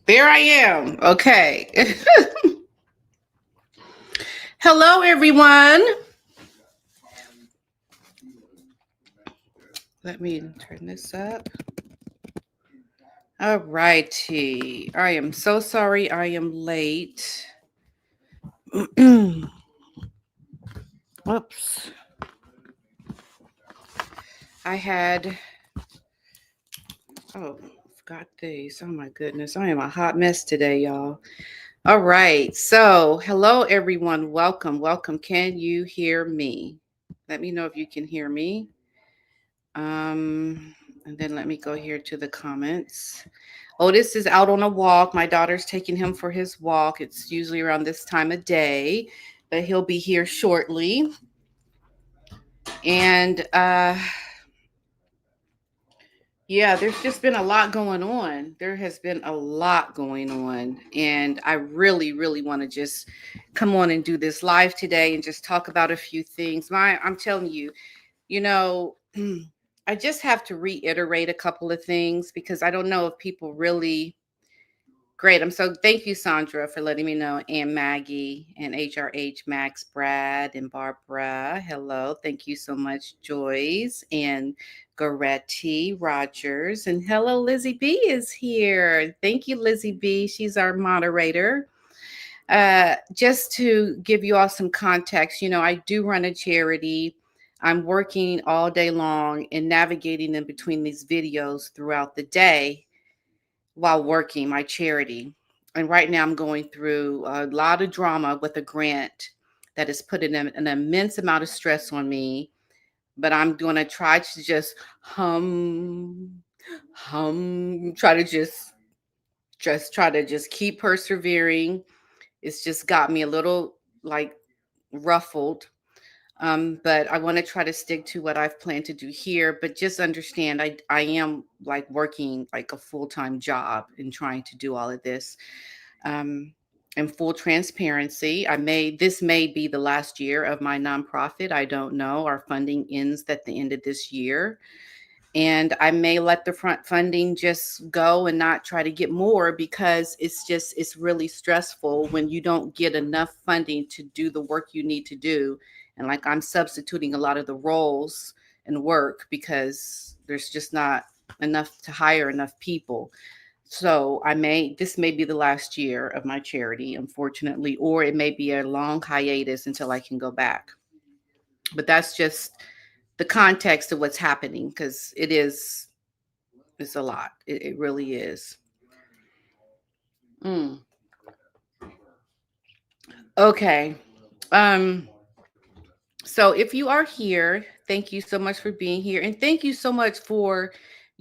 There I am. Okay. Hello, everyone. Let me turn this up. All righty. I am so sorry I am late. Oops. I had, forgot these. Oh my goodness. I am a hot mess today, y'all. All right. So, hello, everyone. Welcome. Welcome. Can you hear me? Let me know if you can hear me. And then let me go here to the comments. Otis is out on a walk. My daughter's taking him for his walk. It's usually around this time of day, but he'll be here shortly. And yeah, there's just been a lot going on. There has been a lot going on. And I really, really want to just come on and do this live today and just talk about a few things. I'm telling you, you know, I just have to reiterate a couple of things because I don't know if people really. Great. Thank you, Sandra, for letting me know. And Maggie and HRH, Max, Brad, and Barbara. Hello. Thank you so much, Joyce and Goretti Rogers. And hello, Lizzie B is here. Thank you, Lizzie B. She's our moderator. Just to give you all some context, I do run a charity. I'm working all day long and navigating in between these videos throughout the day while working my charity. And right now I'm going through a lot of drama with a grant that is putting an immense amount of stress on me. But I'm going to try to just try to just keep persevering. It's just got me a little like ruffled. But I want to try to stick to what I've planned to do here. But just understand, I am like working like a full time job and trying to do all of this. Um, in full transparency, this may be the last year of my nonprofit. I don't know. Our funding ends at the end of this year. And I may let the front funding just go and not try to get more because it's really stressful when you don't get enough funding to do the work you need to do. And like I'm substituting a lot of the roles and work because there's just not enough to hire enough people. So this may be the last year of my charity, unfortunately, or it may be a long hiatus until I can go back. But that's just the context of what's happening because it's a lot. It really is. Mm. Okay. Um, so if you are here, thank you so much for being here. And thank you so much for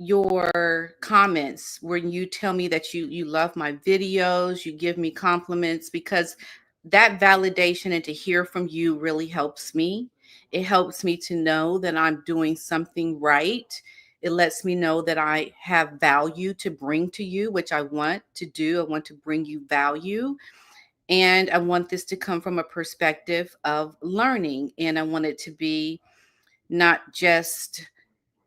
your comments when you tell me that you love my videos, you give me compliments because that validation and to hear from you really helps me. It helps me to know that I'm doing something right. It lets me know that I have value to bring to you, which I want to do. I want to bring you value. And I want this to come from a perspective of learning. And I want it to be not just,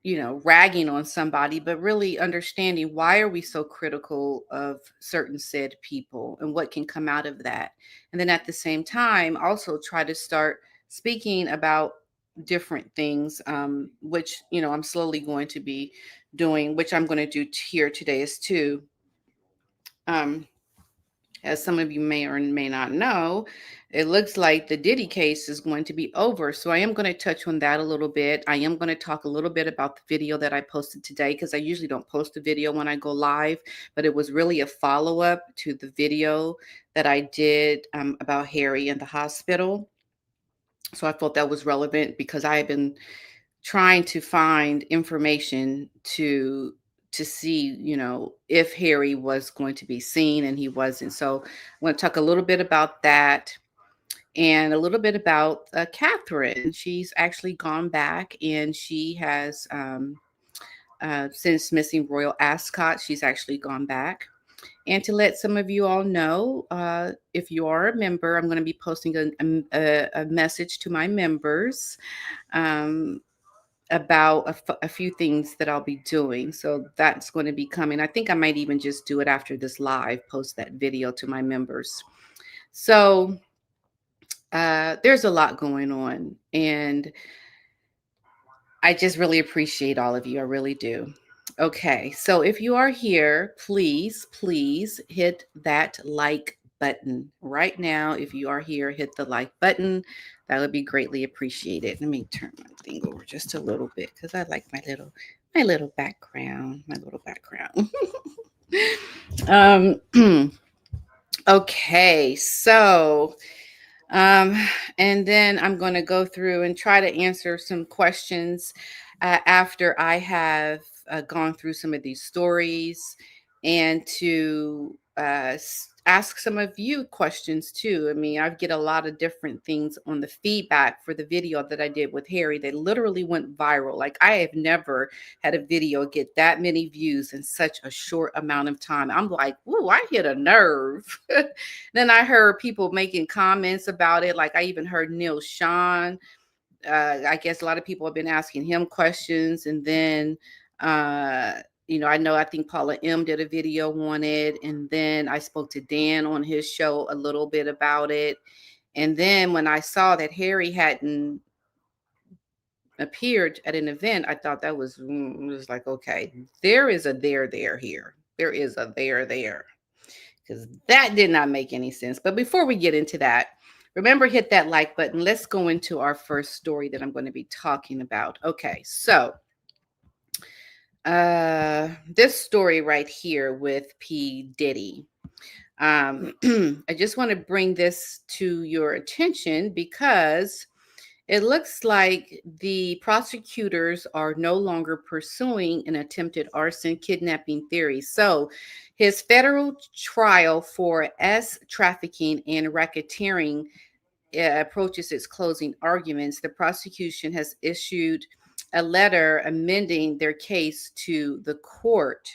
ragging on somebody, but really understanding why are we so critical of certain said people and what can come out of that. And then at the same time, also try to start speaking about different things, which, I'm slowly going to be doing, which I'm going to do here today is too. Um, as some of you may or may not know, it looks like the Diddy case is going to be over. So I am going to touch on that a little bit. I am going to talk a little bit about the video that I posted today because I usually don't post a video when I go live, but it was really a follow up to the video that I did about Harry in the hospital. So I thought that was relevant because I have been trying to find information to see, if Harry was going to be seen and he wasn't. So I'm going to talk a little bit about that and a little bit about Catherine. She's actually gone back and she has, since missing Royal Ascot, she's actually gone back. And to let some of you all know, if you are a member, I'm going to be posting a message to my members. Um, about a few things that I'll be doing. So that's going to be coming. I think I might even just do it after this live, post that video to my members. So there's a lot going on, and I just really appreciate all of you. I really do. Okay, so if you are here, please hit that like button right now. If you are here, hit the like button. That would be greatly appreciated. Let me turn my thing over just a little bit because I like my little background. My little background. Okay, so um, and then I'm going to go through and try to answer some questions after I have gone through some of these stories, and to ask some of you questions too. I mean, I get a lot of different things on the feedback for the video that I did with Harry. They literally went viral. Like, I have never had a video get that many views in such a short amount of time. I'm like, "Ooh, I hit a nerve." Then I heard people making comments about it. Like, I even heard Neil Sean. I guess a lot of people have been asking him questions. And then, I think Paula M did a video on it. And then I spoke to Dan on his show a little bit about it. And then when I saw that Harry hadn't appeared at an event, I thought that was like, okay, there is a there here. There is a there, because that did not make any sense. But before we get into that, remember, hit that like button. Let's go into our first story that I'm going to be talking about. Okay, so this story right here with P. Diddy. I just want to bring this to your attention because it looks like the prosecutors are no longer pursuing an attempted arson kidnapping theory. So his federal trial for trafficking and racketeering approaches its closing arguments. The prosecution has issued a letter amending their case to the court.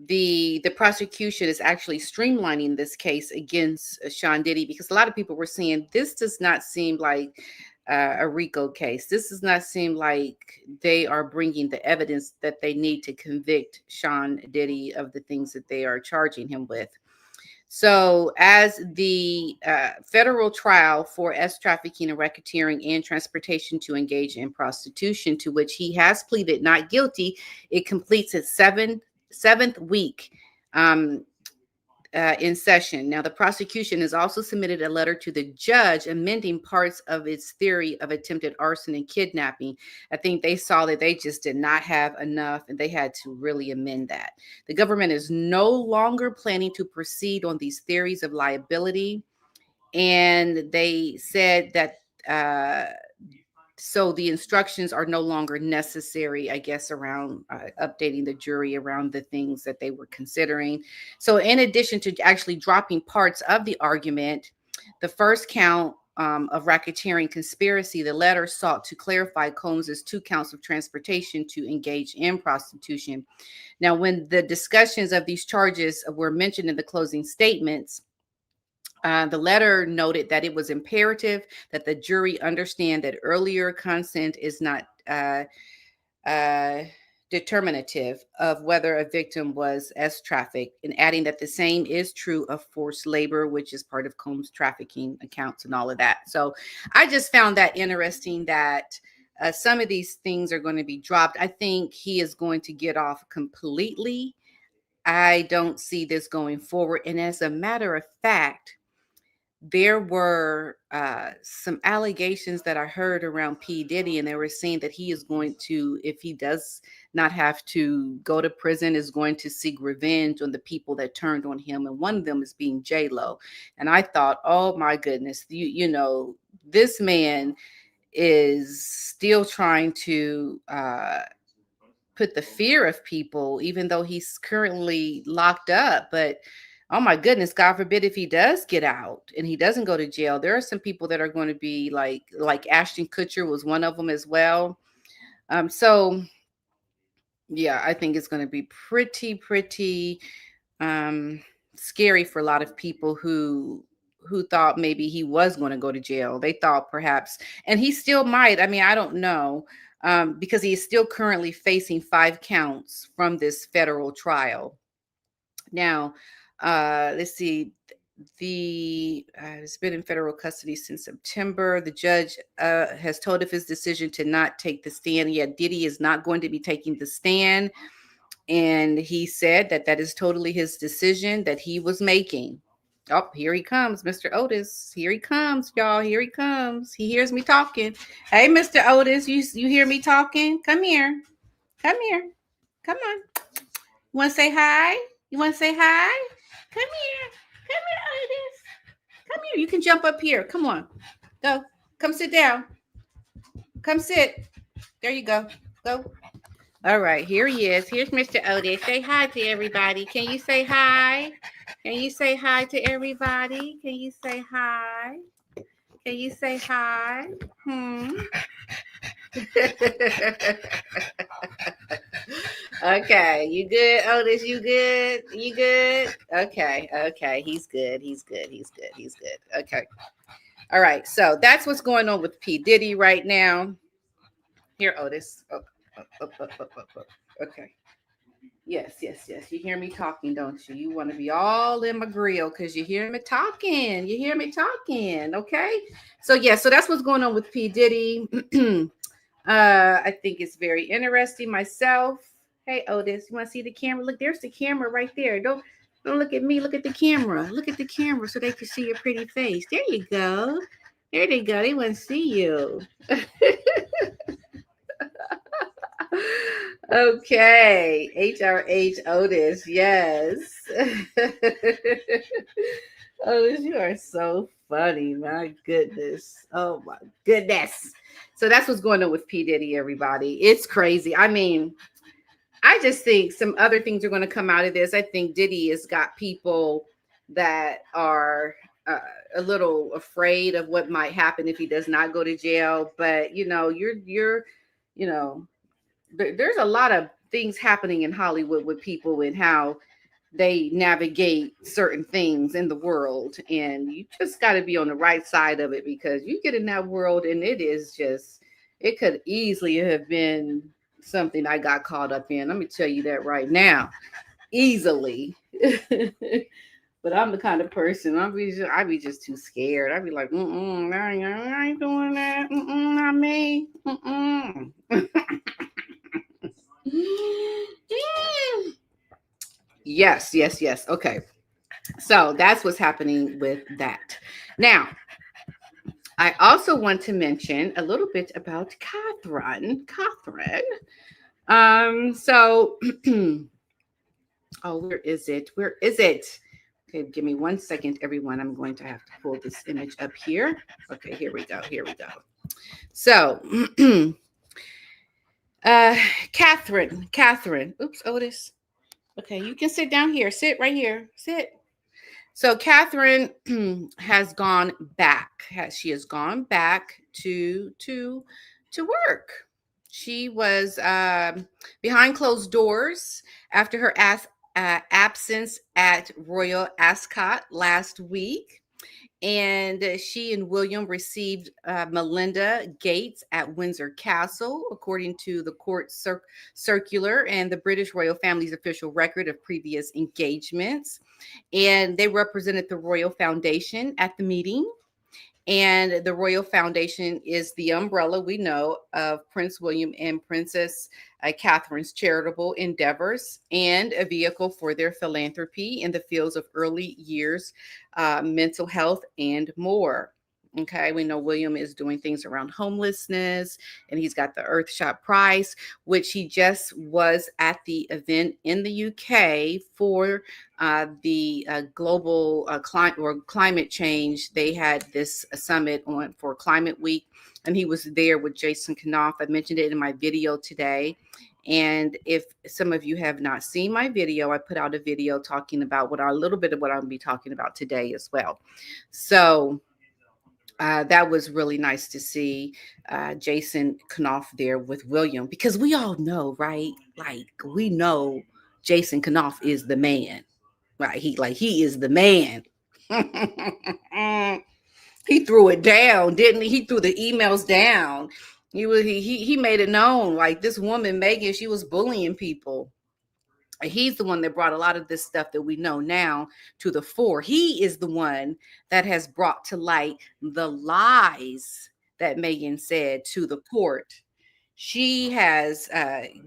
The prosecution is actually streamlining this case against Sean Diddy, because a lot of people were saying this does not seem like a RICO case. This does not seem like they are bringing the evidence that they need to convict Sean Diddy of the things that they are charging him with. So, as the federal trial for trafficking and racketeering and transportation to engage in prostitution, to which he has pleaded not guilty, it completes its seventh week in session. Now, the prosecution has also submitted a letter to the judge amending parts of its theory of attempted arson and kidnapping. I think they saw that they just did not have enough, and they had to really amend that. The government is no longer planning to proceed on these theories of liability, and they said that so the instructions are no longer necessary, I guess, around updating the jury around the things that they were considering. So in addition to actually dropping parts of the argument, the first count of racketeering conspiracy, the letter sought to clarify Combs's 2 counts of transportation to engage in prostitution. Now, when the discussions of these charges were mentioned in the closing statements, the letter noted that it was imperative that the jury understand that earlier consent is not uh, determinative of whether a victim was trafficked, and adding that the same is true of forced labor, which is part of Combs' trafficking accounts and all of that. So I just found that interesting that some of these things are going to be dropped. I think he is going to get off completely. I don't see this going forward. And as a matter of fact, there were some allegations that I heard around P. Diddy, and they were saying that he is going to, if he does not have to go to prison, is going to seek revenge on the people that turned on him. And one of them is being J-Lo. And I thought, oh my goodness, this man is still trying to put the fear of people, even though he's currently locked up. But oh my goodness, God forbid if he does get out and he doesn't go to jail, there are some people that are going to be like Ashton Kutcher was one of them as well. So yeah, I think it's going to be pretty scary for a lot of people who thought maybe he was going to go to jail. They thought perhaps, and he still might. I mean, I don't know. because he is still currently facing 5 counts from this federal trial. Now, let's see. The It's been in federal custody since September. The judge has told of his decision to not take the stand. Yet Diddy is not going to be taking the stand, and he said that that is totally his decision that he was making. Oh, here he comes, Mr. Otis. Here he comes, y'all. Here he comes. He hears me talking. Hey, Mr. Otis, you hear me talking? Come here. Come here. Come on. You want to say hi? You want to say hi? Come here. Come here, Otis. Come here. You can jump up here. Come on. Go. Come sit down. Come sit. There you go. Go. All right. Here he is. Here's Mr. Otis. Say hi to everybody. Can you say hi? Can you say hi to everybody? Can you say hi? Can you say hi? Okay, you good, Otis? You good? You good? Okay. He's good. He's good. He's good. He's good. Okay. All right. So that's what's going on with P. Diddy right now. Here, Otis. Okay. Yes. You hear me talking, don't you? You want to be all in my grill because you hear me talking. You hear me talking. Okay. So, yeah. So that's what's going on with P. Diddy. I think it's very interesting myself. Hey, Otis, you want to see the camera? Look, there's the camera right there. Don't look at me. Look at the camera. Look at the camera so they can see your pretty face. There you go. There they go. They want to see you. Okay. HRH Otis. Yes. Otis, you are so funny. My goodness. Oh, my goodness. So that's what's going on with P. Diddy, everybody. It's crazy. I mean, I just think some other things are going to come out of this. I think Diddy has got people that are a little afraid of what might happen if he does not go to jail. But you know, there's a lot of things happening in Hollywood with people and how they navigate certain things in the world, and you just got to be on the right side of it, because you get in that world and it could easily have been something I got caught up in. Let me tell you that right now, easily. But I'm the kind of person, I be just too scared. I'd be like, I ain't doing that. Not me. Yes. Okay. So that's what's happening with that. Now, I also want to mention a little bit about Catherine. So, oh, where is it? Where is it? Okay, give me 1 second, everyone. I'm going to have to pull this image up here. Okay, here we go. So, Catherine. Oops, Otis. Okay, you can sit down here. Sit right here. Sit. So Catherine has gone back. She has gone back to work. She was behind closed doors after her absence at Royal Ascot last week. And she and William received Melinda Gates at Windsor Castle, according to the court circular and the British royal family's official record of previous engagements. And they represented the Royal Foundation at the meeting. And the Royal Foundation is the umbrella, we know, of Prince William and Princess Catherine's charitable endeavors, and a vehicle for their philanthropy in the fields of early years, mental health, and more. Okay, we know William is doing things around homelessness, and he's got the Earthshot Prize, which he just was at the event in the UK for the global climate change. They had this summit on for Climate Week, and he was there with Jason Knopf. I mentioned it in my video today. And if some of you have not seen my video, I put out a video talking about a little bit of what I'll be talking about today as well. So that was really nice to see Jason Knopf there with William, because we all know, right? Like, we know Jason Knopf is the man, right? He is the man. He threw it down, didn't he? He threw the emails down. He made it known, like, this woman Meghan, she was bullying people. He's the one that brought a lot of this stuff that we know now to the fore. He is the one that has brought to light the lies that Meghan said to the court. She has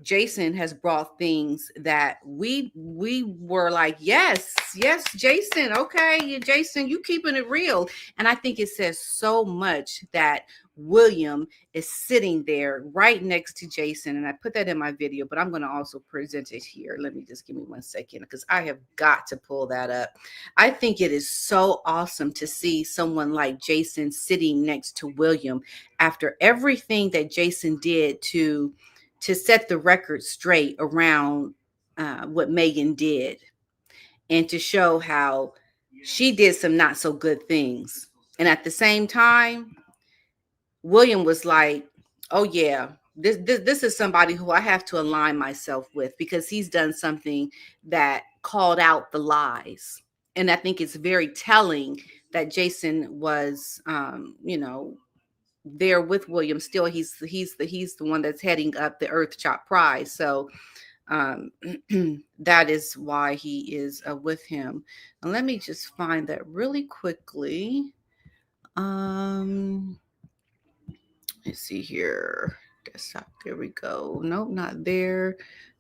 Jason has brought things that we were like, yes, yes, Jason, okay, yeah, Jason, you keeping it real. And I think it says so much that William is sitting there right next to Jason. And I put that in my video, but I'm going to also present it here. Let me just give me 1 second, because I have got to pull that up. I think it is so awesome to see someone like Jason sitting next to William after everything that Jason did to set the record straight around what Meghan did, and to show how she did some not so good things. And at the same time, William was like, oh yeah, this is somebody who I have to align myself with, because he's done something that called out the lies. And I think it's very telling that Jason was, there with William still. He's the one that's heading up the Earth Chop Prize. So um, that is why he is with him. And let me just find that really quickly. Um, let's see here. Desktop. There we go. Nope, not there.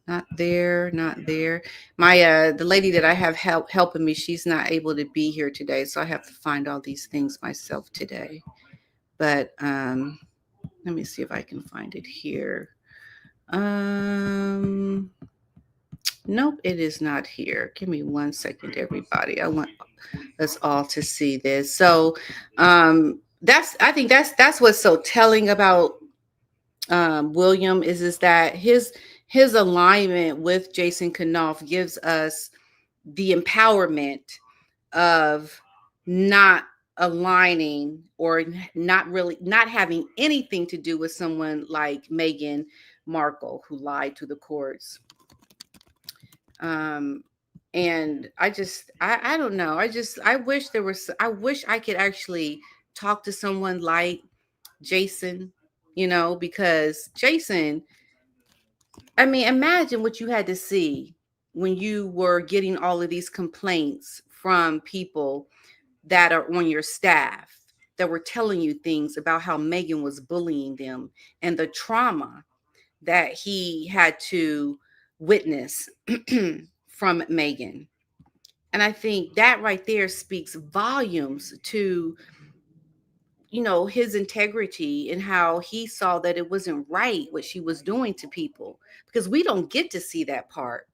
Not there. Not there. My the lady that I have helping me, she's not able to be here today, so I have to find all these things myself today. But let me see if I can find it here. Nope, it is not here. Give me 1 second, everybody. I want us all to see this. So I think that's what's so telling about William is that his alignment with Jason Knopf gives us the empowerment of not aligning, or not having anything to do with someone like Meghan Markle, who lied to the courts. And I don't know. I wish I wish I could actually talk to someone like Jason, because Jason, I mean, imagine what you had to see when you were getting all of these complaints from people that are on your staff, that were telling you things about how Meghan was bullying them, and the trauma that he had to witness from Meghan. And I think that right there speaks volumes to, his integrity, and how he saw that it wasn't right what she was doing to people, because we don't get to see that part.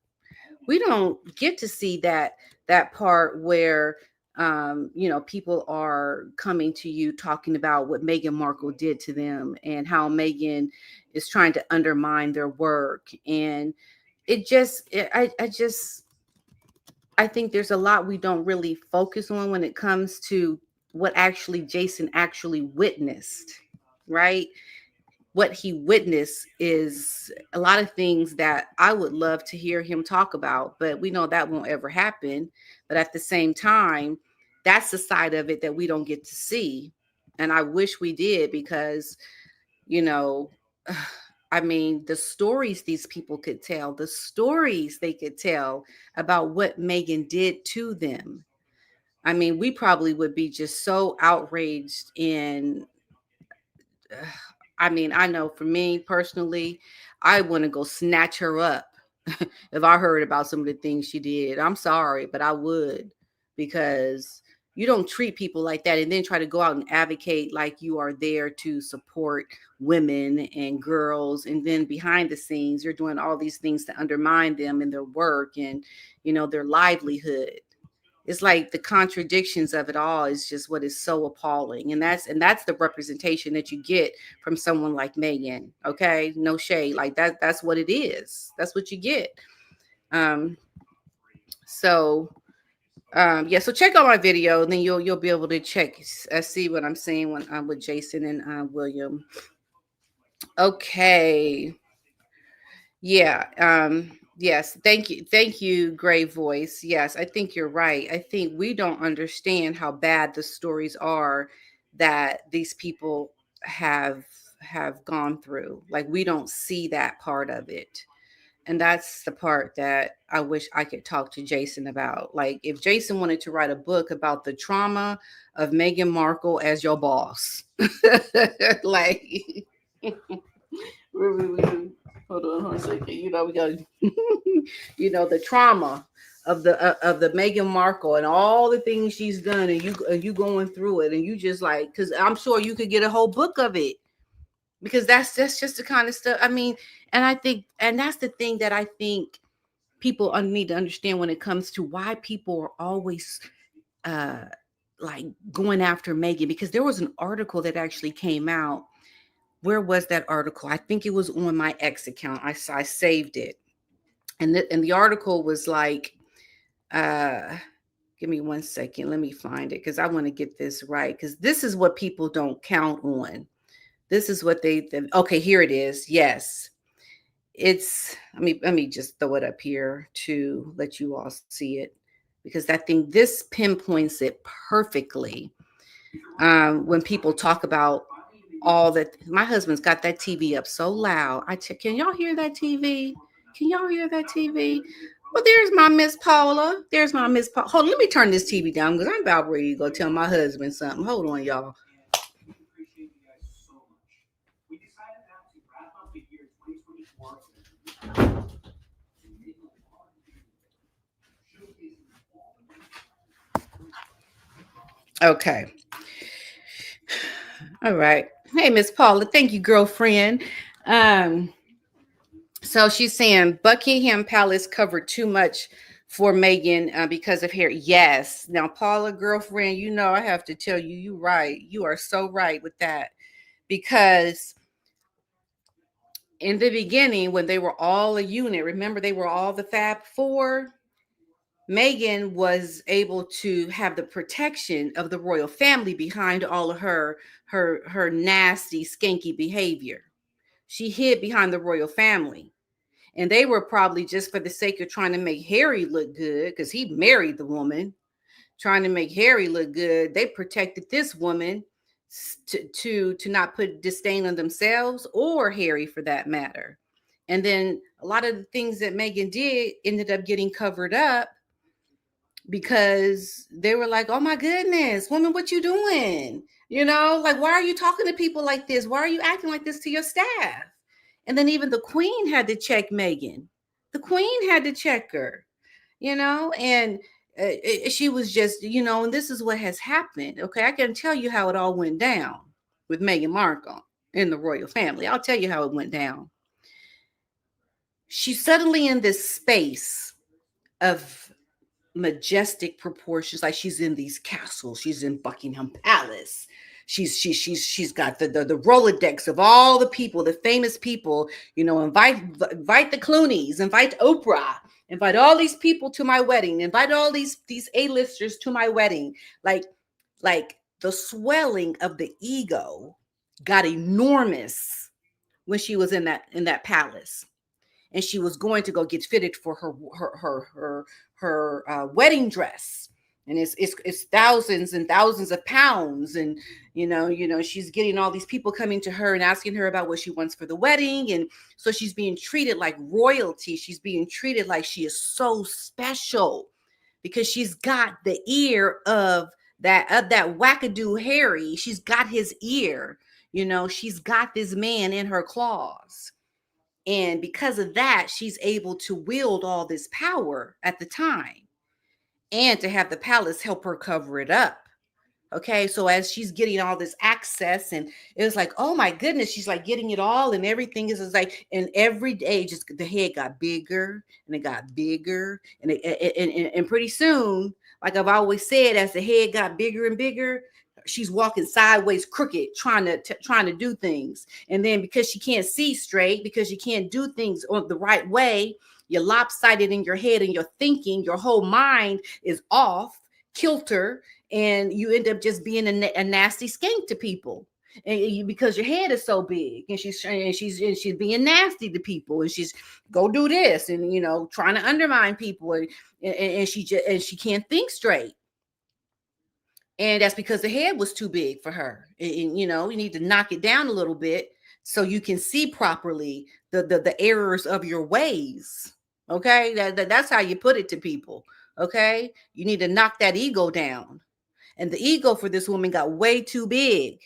We don't get to see that part where people are coming to you talking about what Meghan Markle did to them, and how Meghan is trying to undermine their work. And I think there's a lot we don't really focus on when it comes to what actually Jason actually witnessed, right? What he witnessed is a lot of things that I would love to hear him talk about, but we know that won't ever happen. But at the same time, that's the side of it that we don't get to see. And I wish we did, because, you know, I mean, the stories these people could tell, the stories they could tell about what Meghan did to them. I mean, we probably would be just so outraged. And I mean, I know for me personally, I want to go snatch her up if I heard about some of the things she did. I'm sorry, but I would, because you don't treat people like that and then try to go out and advocate like you are there to support women and girls, and then behind the scenes you're doing all these things to undermine them and their work, and their livelihood. It's like the contradictions of it all is just what is so appalling. And that's the representation that you get from someone like Meghan. Okay, no shade, like that's what it is. That's what you get. So so check out my video, and then you'll be able to see what I'm saying when I'm with Jason and William. Okay. Yeah. Yes. Thank you, Gray Voice. Yes, I think you're right. I think we don't understand how bad the stories are that these people have have gone through. Like we don't see that part of it. And that's the part that I wish I could talk to Jason about. Like if Jason wanted to write a book about the trauma of Meghan Markle as your boss. Like hold on a second. We got the trauma of the Meghan Markle and all the things she's done, and you going through it, and you just like, because I'm sure you could get a whole book of it, because that's just the kind of stuff. I mean, and I think, and that's the thing that I think people need to understand when it comes to why people are always uh like going after Meghan, because there was an article that actually came out. Where was that article? I think it was on my X account. I saved it. And the article was like, uh give me 1 second. Let me find it because I want to get this right, because this is what people don't count on. This is what okay, here it is. Yes. It's let me just throw it up here to let you all see it, because I think this pinpoints it perfectly. When people talk about all that, my husband's got that TV up so loud. Can y'all hear that TV? Can y'all hear that TV? Well, there's my Miss Paula. There's my Miss Paula. Hold on, let me turn this TV down because I'm about ready to go tell my husband something. Hold on, y'all. Okay. All right. Hey, Miss Paula. Thank you, girlfriend. Um, so she's saying Buckingham Palace covered too much for Meghan because of hair. Yes. Now, Paula, girlfriend, I have to tell you, you're right. You are so right with that. Because in the beginning, when they were all a unit, remember they were all the Fab Four? Meghan was able to have the protection of the royal family behind all of her nasty, skanky behavior. She hid behind the royal family. And they were probably just for the sake of trying to make Harry look good, because he married the woman, trying to make Harry look good. They protected this woman to not put disdain on themselves or Harry for that matter. And then a lot of the things that Meghan did ended up getting covered up because they were like, oh my goodness, woman, what you doing? Like, why are you talking to people like this? Why are you acting like this to your staff? And then even the queen had to check Meghan. The queen had to check her, and she was just, and this is what has happened. Okay, I can tell you how it all went down with Meghan Markle in the royal family. I'll tell you how it went down. She's suddenly in this space of majestic proportions, like she's in these castles, she's in Buckingham Palace, she's got the Rolodex of all the people, the famous people, invite the Clooneys, invite Oprah, invite all these people to my wedding, invite all these A-listers to my wedding. Like the swelling of the ego got enormous when she was in that palace, and she was going to go get fitted for her wedding dress, and it's thousands and thousands of pounds, and she's getting all these people coming to her and asking her about what she wants for the wedding, and so she's being treated like royalty. She's being treated like she is so special because she's got the ear of that wackadoo Harry. She's got his ear. She's got this man in her claws. And because of that, she's able to wield all this power at the time, and to have the palace help her cover it up. Okay, so as she's getting all this access, and it was like, oh my goodness, she's like getting it all, and everything is like, and every day, just the head got bigger and it got bigger, and pretty soon, like I've always said, as the head got bigger and bigger, she's walking sideways, crooked, trying to do things, and then because she can't see straight, because you can't do things on the right way, you're lopsided in your head, and you're thinking, your whole mind is off kilter, and you end up just being a nasty skank to people, and because your head is so big, and she's being nasty to people, and she's go do this, and trying to undermine people, and she can't think straight, and that's because the head was too big for her, and you need to knock it down a little bit so you can see properly the errors of your ways. Okay, that's how you put it to people. Okay, you need to knock that ego down, and the ego for this woman got way too big,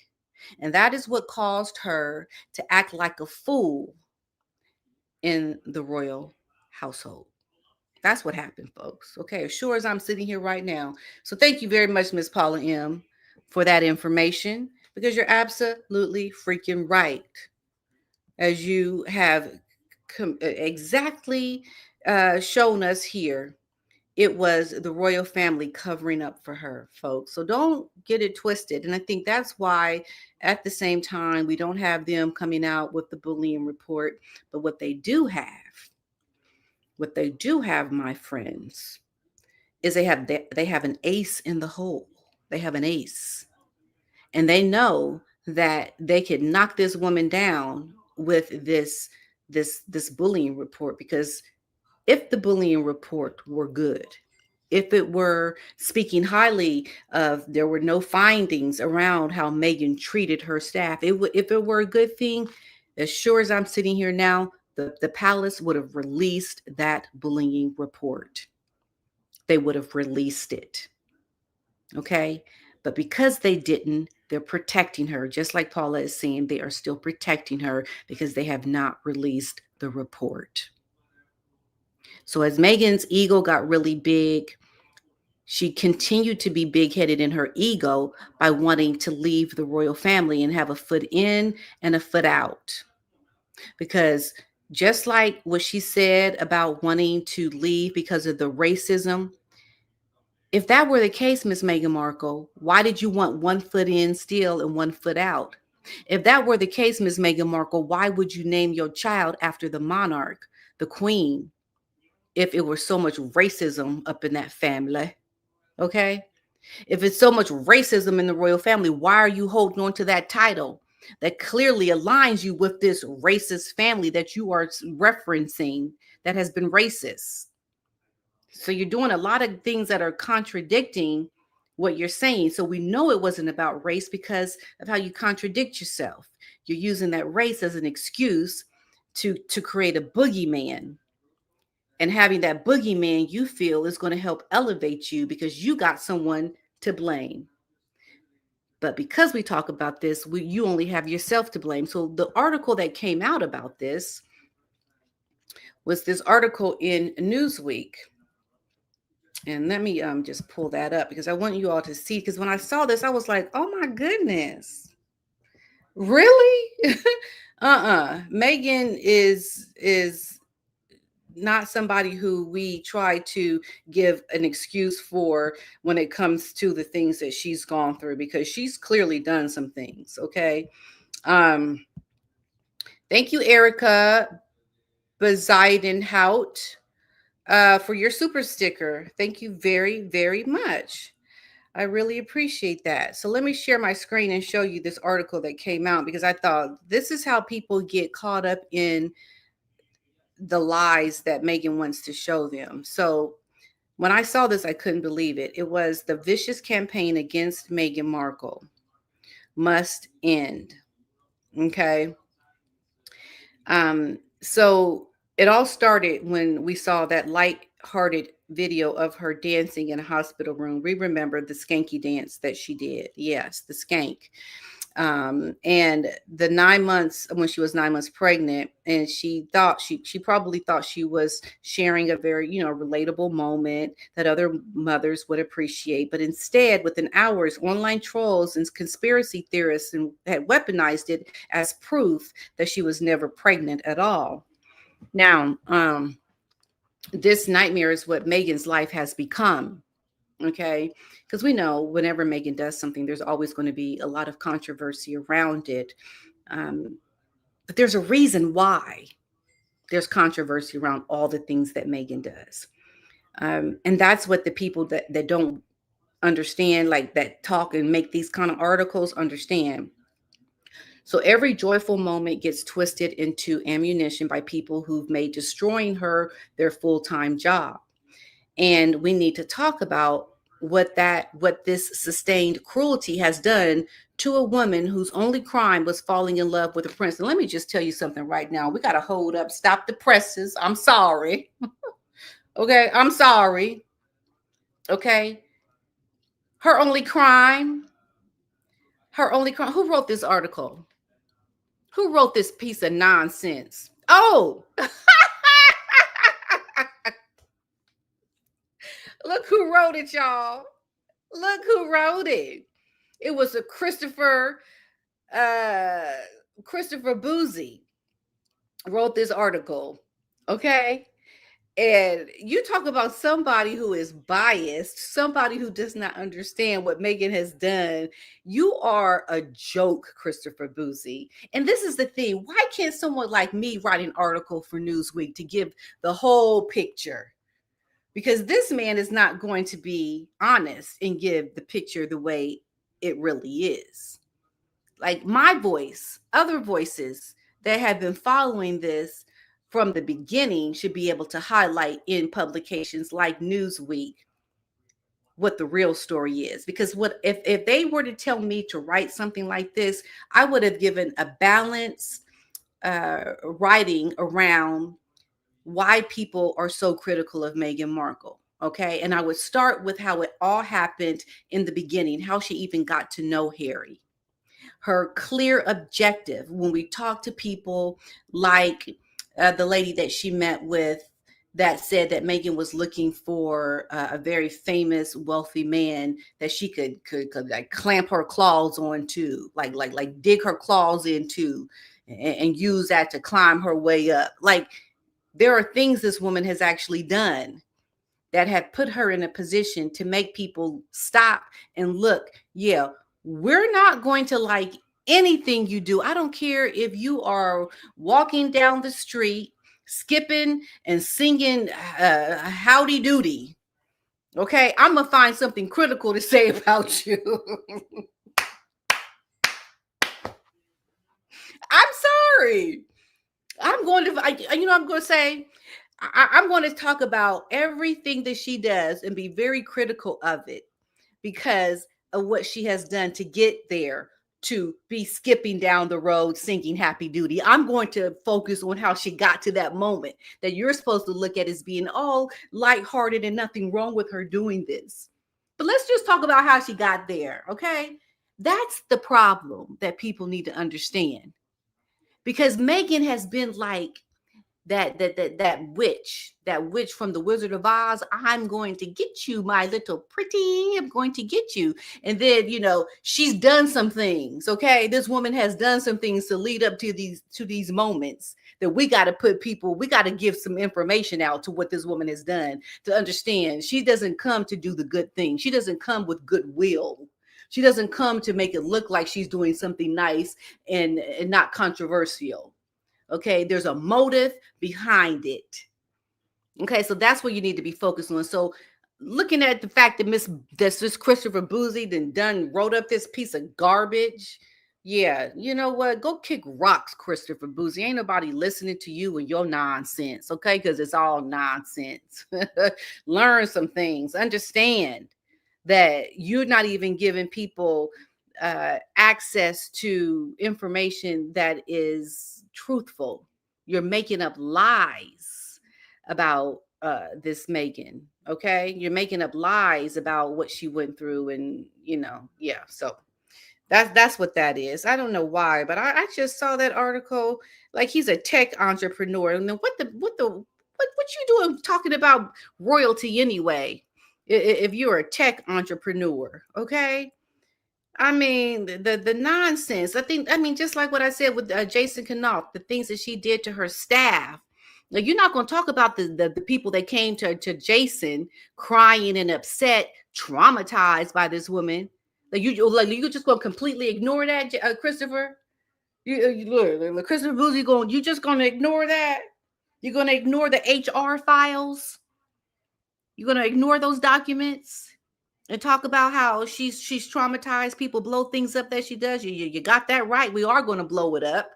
and that is what caused her to act like a fool in the royal household. That's what happened, folks. Okay, as sure as I'm sitting here right now. So thank you very much, Miss Paula M, for that information, because you're absolutely freaking right. As you have exactly shown us here, it was the royal family covering up for her, folks. So don't get it twisted. And I think that's why, at the same time, we don't have them coming out with the bullying report. But what they do have, my friends, is they have an ace in the hole. They have an ace, and they know that they could knock this woman down with this bullying report, because if the bullying report were good, if it were speaking highly of, there were no findings around how Meghan treated her staff, if it were a good thing, as sure as I'm sitting here now, the palace would have released that bullying report. They would have released it. Okay. But because they didn't, they're protecting her. Just like Paula is saying, they are still protecting her because they have not released the report. So as Meghan's ego got really big, she continued to be big headed in her ego by wanting to leave the royal family and have a foot in and a foot out. Because just like what she said about wanting to leave because of the racism, if that were the case, Miss Meghan Markle, why did you want one foot in still and one foot out? If that were the case, Miss Meghan Markle, why would you name your child after the monarch, the queen, if it were so much racism up in that family? Okay? If it's so much racism in the royal family, why are you holding on to that title that clearly aligns you with this racist family that you are referencing that has been racist? So you're doing a lot of things that are contradicting what you're saying. So we know it wasn't about race because of how you contradict yourself. You're using that race as an excuse to create a boogeyman. And having that boogeyman you feel is going to help elevate you because you got someone to blame. But because we talk about this, you only have yourself to blame. So the article that came out about this was this article in Newsweek. And let me just pull that up because I want you all to see. Because when I saw this, I was like, oh my goodness. Really? Meghan is not somebody who we try to give an excuse for when it comes to the things that she's gone through, because she's clearly done some things. Okay. Um, thank you, Erica Bezaidenhout, for your super sticker. Thank you very, very much. I really appreciate that. So let me share my screen and show you this article that came out, because I thought this is how people get caught up in the lies that Meghan wants to show them. So when I saw this, I couldn't believe it. It was the vicious campaign against Meghan Markle must end. Okay. So it all started when we saw that light-hearted video of her dancing in a hospital room. We remember the skanky dance that she did. Yes, the skank. And the 9 months, when she was 9 months pregnant, and she thought she probably thought she was sharing a very, relatable moment that other mothers would appreciate. But instead, within hours, online trolls and conspiracy theorists had weaponized it as proof that she was never pregnant at all. Now, this nightmare is what Meghan's life has become. Okay. Because we know whenever Meghan does something, there's always going to be a lot of controversy around it. But there's a reason why there's controversy around all the things that Meghan does. And that's what the people that don't understand, like that talk and make these kind of articles, understand. So every joyful moment gets twisted into ammunition by people who've made destroying her their full-time job. And we need to talk about what this sustained cruelty has done to a woman whose only crime was falling in love with a prince. And let me just tell you something right now. We got to hold up, stop the presses. I'm sorry. Okay, I'm sorry. Okay. Her only crime, her only crime. Who wrote this article? Who wrote this piece of nonsense? Oh, look who wrote it, y'all. Look who wrote it. It was a uh Christopher Boozy wrote this article. Okay. And you talk about somebody who is biased, somebody who does not understand what Meghan has done. You are a joke, Christopher Boozy. And this is the thing. Why can't someone like me write an article for Newsweek to give the whole picture? Because this man is not going to be honest and give the picture the way it really is. Like my voice, other voices that have been following this from the beginning should be able to highlight in publications like Newsweek what the real story is. Because what if they were to tell me to write something like this, I would have given a balanced writing around why people are so critical of Meghan Markle. Okay. And I would start with how it all happened in the beginning, how she even got to know Harry, her clear objective. When we talk to people like the lady that she met with that said that Meghan was looking for a very famous, wealthy man that she could like clamp her claws onto, like dig her claws into, and use that to climb her way up. Like there are things this woman has actually done that have put her in a position to make people stop and look. Yeah, we're not going to like anything you do. I don't care if you are walking down the street, skipping and singing howdy doody. Okay, I'm going to find something critical to say about you. I'm sorry. I'm going to, I'm going to say, I'm going to talk about everything that she does and be very critical of it because of what she has done to get there, to be skipping down the road singing happy duty. I'm going to focus on how she got to that moment that you're supposed to look at as being all lighthearted and nothing wrong with her doing this. But let's just talk about how she got there, okay? That's the problem that people need to understand. Because Meghan has been like that witch from the Wizard of Oz. I'm going to get you, my little pretty. I'm going to get you. And then, she's done some things. Okay. This woman has done some things to lead up to these moments that we got to give some information out to what this woman has done to understand. She doesn't come to do the good thing. She doesn't come with goodwill. She doesn't come to make it look like she's doing something nice and not controversial. Okay, there's a motive behind it. Okay, so that's what you need to be focused on. So looking at the fact that this Christopher Boozy done wrote up this piece of garbage. Yeah, you know what? Go kick rocks, Christopher Boozy. Ain't nobody listening to you and your nonsense, okay? Because it's all nonsense. Learn some things. Understand that you're not even giving people access to information that is truthful. You're making up lies about this Meghan. Okay, you're making up lies about what she went through, and yeah. So that's what that is. I don't know why, but I just saw that article. Like he's a tech entrepreneur, and then what you doing talking about royalty anyway? If you're a tech entrepreneur, okay. I mean, the nonsense. I mean, just like what I said with Jason Knopf, the things that she did to her staff. Like, you're not going to talk about the people that came to Jason crying and upset, traumatized by this woman. You just going to completely ignore that, Christopher? Look, Christopher Boozy you just going to ignore that? You're going to ignore the HR files? You're going to ignore those documents? And talk about how she's traumatized people, blow things up that she does. You got that right. We are going to blow it up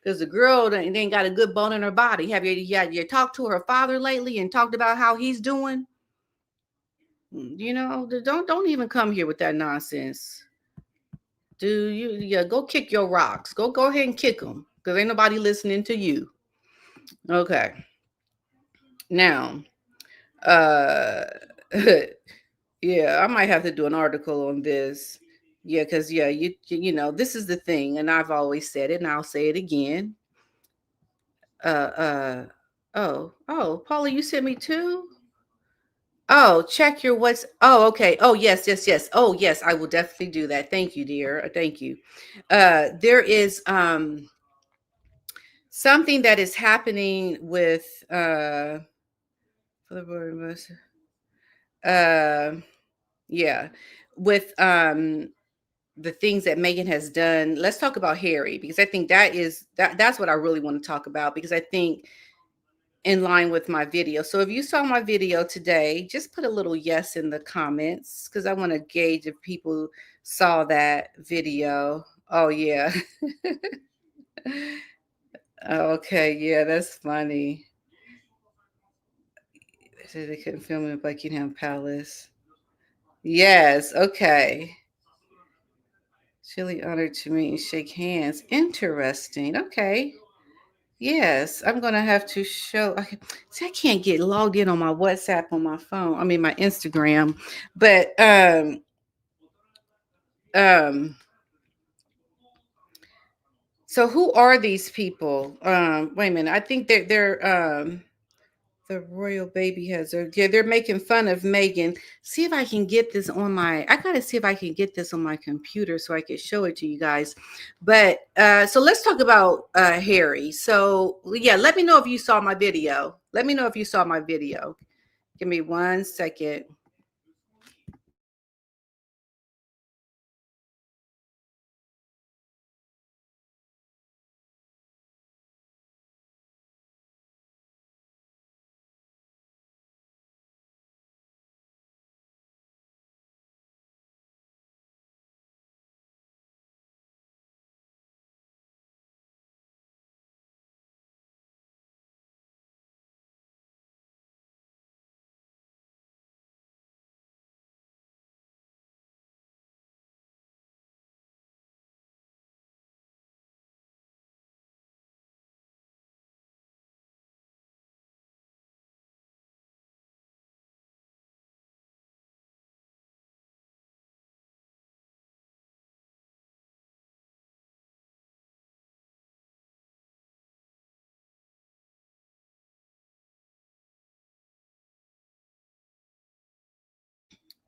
because the girl ain't got a good bone in her body. Have you talked to her father lately and talked about how he's doing? Don't even come here with that nonsense. Do you? Yeah, go kick your rocks. Go ahead and kick them because ain't nobody listening to you. Okay. Now, uh, yeah, I might have to do an article on this. Yeah, because yeah, this is the thing, and I've always said it, and I'll say it again. Uh, oh, Paula, you sent me two. Oh, check your what's. Oh, okay. Oh, yes, yes, yes. Oh, yes, I will definitely do that. Thank you, dear. Thank you. There is something that is happening with uh yeah, with the things that Megan has done. Let's talk about Harry because I think that's what I really want to talk about because I think in line with my video. So if you saw my video today, just put a little yes in the comments because I want to gauge if people saw that video. Oh yeah. Okay, yeah, that's funny. They said they couldn't film in Buckingham Palace. Yes, okay. It's really honored to meet and shake hands. Interesting. Okay. Yes, I'm gonna have to show. See, I can't get logged in on my WhatsApp on my phone. I mean, my Instagram. But um. So who are these people? Wait a minute. I think they're the royal baby has her. Yeah, they're making fun of Megan. See if I can get this on my. I gotta see if I can get this on my computer so I can show it to you guys. But so let's talk about Harry. So yeah, let me know if you saw my video. Let me know if you saw my video. Give me 1 second.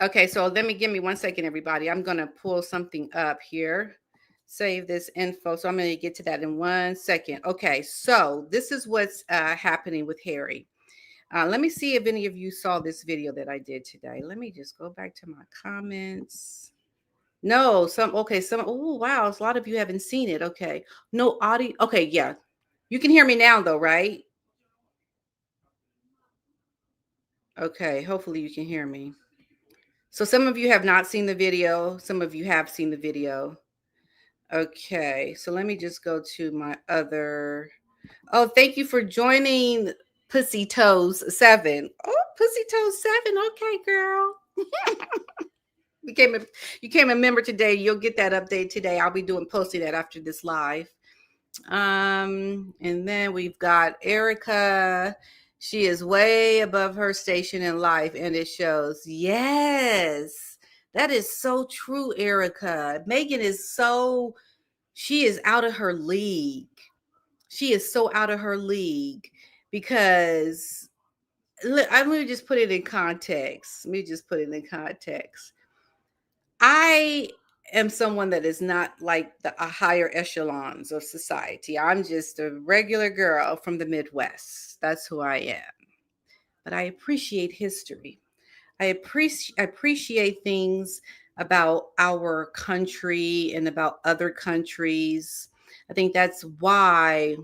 Okay, so let me give me 1 second, everybody. I'm gonna pull something up here. Save this info. So I'm gonna get to that in 1 second. Okay, so this is what's happening with Harry. Let me see if any of you saw this video that I did today. Let me just go back to my comments. No, some okay, some oh wow, a lot of you haven't seen it. Okay. No audio. Okay, yeah. You can hear me now though, right? Okay, hopefully you can hear me. So some of you have not seen the video, some of you have seen the video. Okay, so let me just go to my other. Oh, thank you for joining Pussy Toes 7. Oh, Pussy Toes 7. Okay, girl. became a you became a member today. You'll get that update today. I'll be posting that after this live. And then we've got Erica. She is way above her station in life, and it shows. Yes, that is so true, Erica. Megan is she is out of her league. She is so out of her league because let me just put it in context. Let me just put it in context. I am someone that is not like the higher echelons of society. I'm just a regular girl from the Midwest. That's who I am. But I appreciate history. I appreciate things about our country and about other countries. I think that's why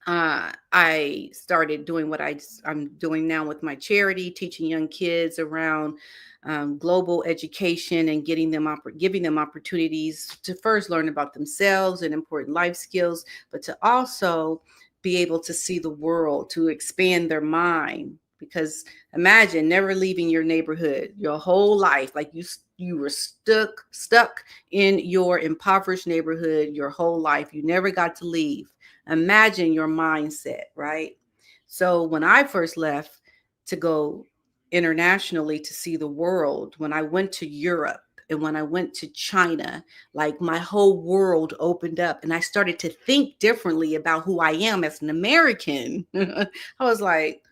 I started doing what I'm doing now with my charity, teaching young kids around global education and giving them opportunities to first learn about themselves and important life skills, but to also be able to see the world, to expand their mind. because imagine never leaving your neighborhood your whole life. Like you were stuck in your impoverished neighborhood your whole life. You never got to leave. Imagine your mindset, right? So when I first left to go internationally to see the world, when I went to Europe and when I went to China, like my whole world opened up and I started to think differently about who I am as an American. I was like,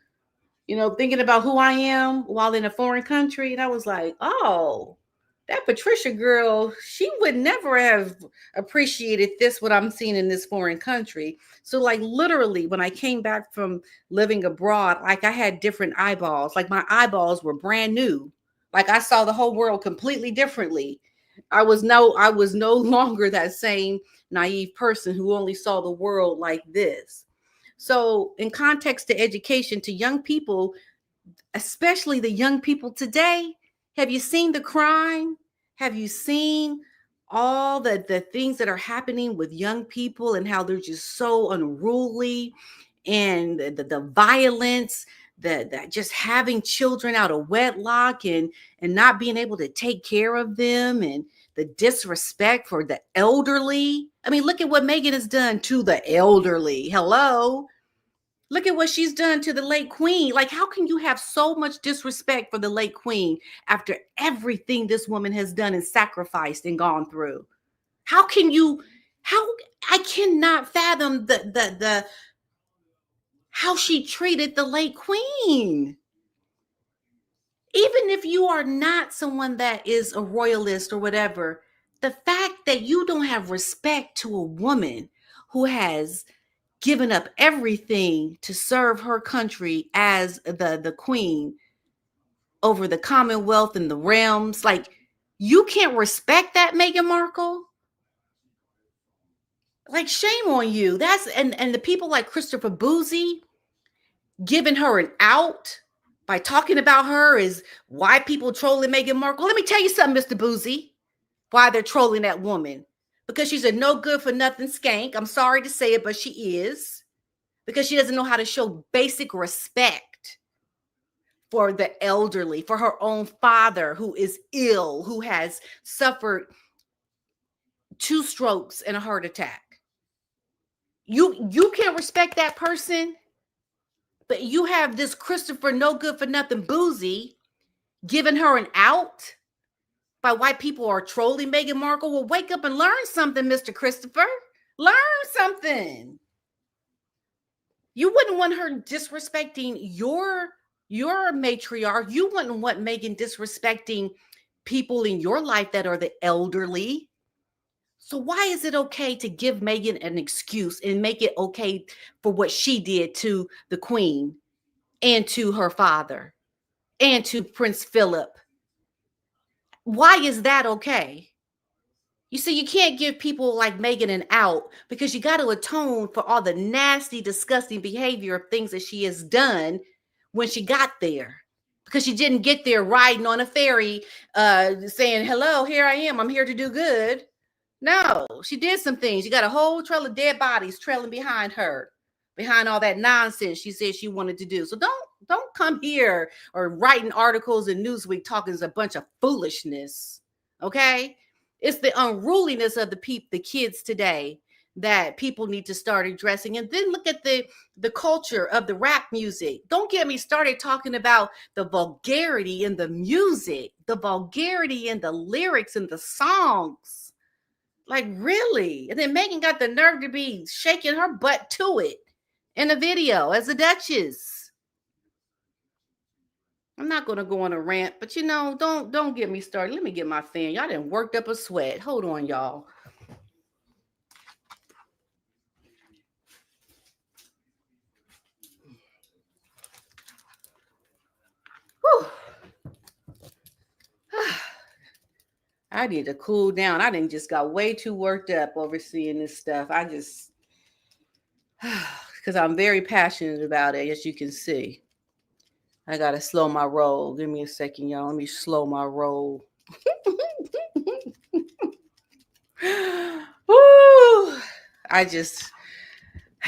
thinking about who I am while in a foreign country. And I was like, oh, that Patricia girl, she would never have appreciated this, what I'm seeing in this foreign country. So, like, literally, when I came back from living abroad, like, I had different eyeballs. Like, my eyeballs were brand new. Like, I saw the whole world completely differently. I was no longer that same naive person who only saw the world like this. So, in context to education to young people, especially the young people today, have you seen the crime? Have you seen all the things that are happening with young people and how they're just so unruly, and the violence, the just having children out of wedlock and not being able to take care of them, and the disrespect for the elderly? I mean, look at what Meghan has done to the elderly. Hello. Look at what she's done to the late queen. Like, how can you have so much disrespect for the late queen after everything this woman has done and sacrificed and gone through? How can you, how, I cannot fathom the how she treated the late queen. Even if you are not someone that is a royalist or whatever, the fact that you don't have respect to a woman who has given up everything to serve her country as the queen over the Commonwealth and the realms, like, you can't respect that, Meghan Markle. Like, shame on you. That's and the people like Christopher Boozy giving her an out by talking about her is why people trolling Meghan Markle. Let me tell you something, Mr. Boozy, why they're trolling that woman. Because she's a no good for nothing skank. I'm sorry to say it, but she is. Because she doesn't know how to show basic respect for the elderly, for her own father who is ill, who has suffered 2 strokes and a heart attack. You can't respect that person, but you have this Christopher no good for nothing Boozy giving her an out by why people are trolling Meghan Markle. Well, wake up and learn something, Mr. Christopher. Learn something. You wouldn't want her disrespecting your matriarch. You wouldn't want Meghan disrespecting people in your life that are the elderly. So why is it okay to give Meghan an excuse and make it okay for what she did to the queen and to her father and to Prince Philip? Why is that okay? You see, you can't give people like Meghan an out because you got to atone for all the nasty, disgusting behavior of things that she has done when she got there. Because she didn't get there riding on a ferry saying, hello, here I am. I'm here to do good. No, she did some things. You got a whole trail of dead bodies trailing behind her, behind all that nonsense she said she wanted to do. So don't come here or writing articles in Newsweek talking a bunch of foolishness. Okay? It's the unruliness of the kids today that people need to start addressing. And then look at the culture of the rap music. Don't get me started talking about the vulgarity in the music, the vulgarity in the lyrics and the songs. Like, really? And then Meghan got the nerve to be shaking her butt to it in a video as a Duchess. I'm not going to go on a rant, but don't get me started. Let me get my fan. Y'all done worked up a sweat. Hold on, y'all. Whew. I need to cool down. I done just got way too worked up overseeing this stuff. I just, because I'm very passionate about it, as you can see. I got to slow my roll. Give me a second, y'all. Let me slow my roll. Woo! I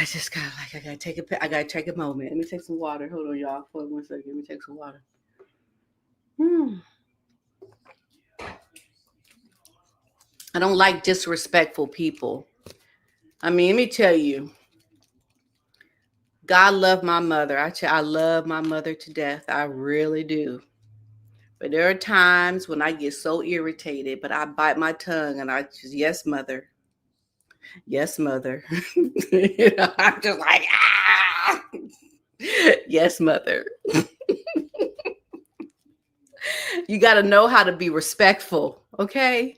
I gotta take a moment. Let me take some water. Hold on, y'all. Hold on 1 second. Let me take some water. Hmm. I don't like disrespectful people. I mean, let me tell you, God loved my mother. I love my mother to death. I really do. But there are times when I get so irritated, but I bite my tongue and I just, yes, mother. Yes, mother. I'm just like, ah, yes, mother. You got to know how to be respectful, okay?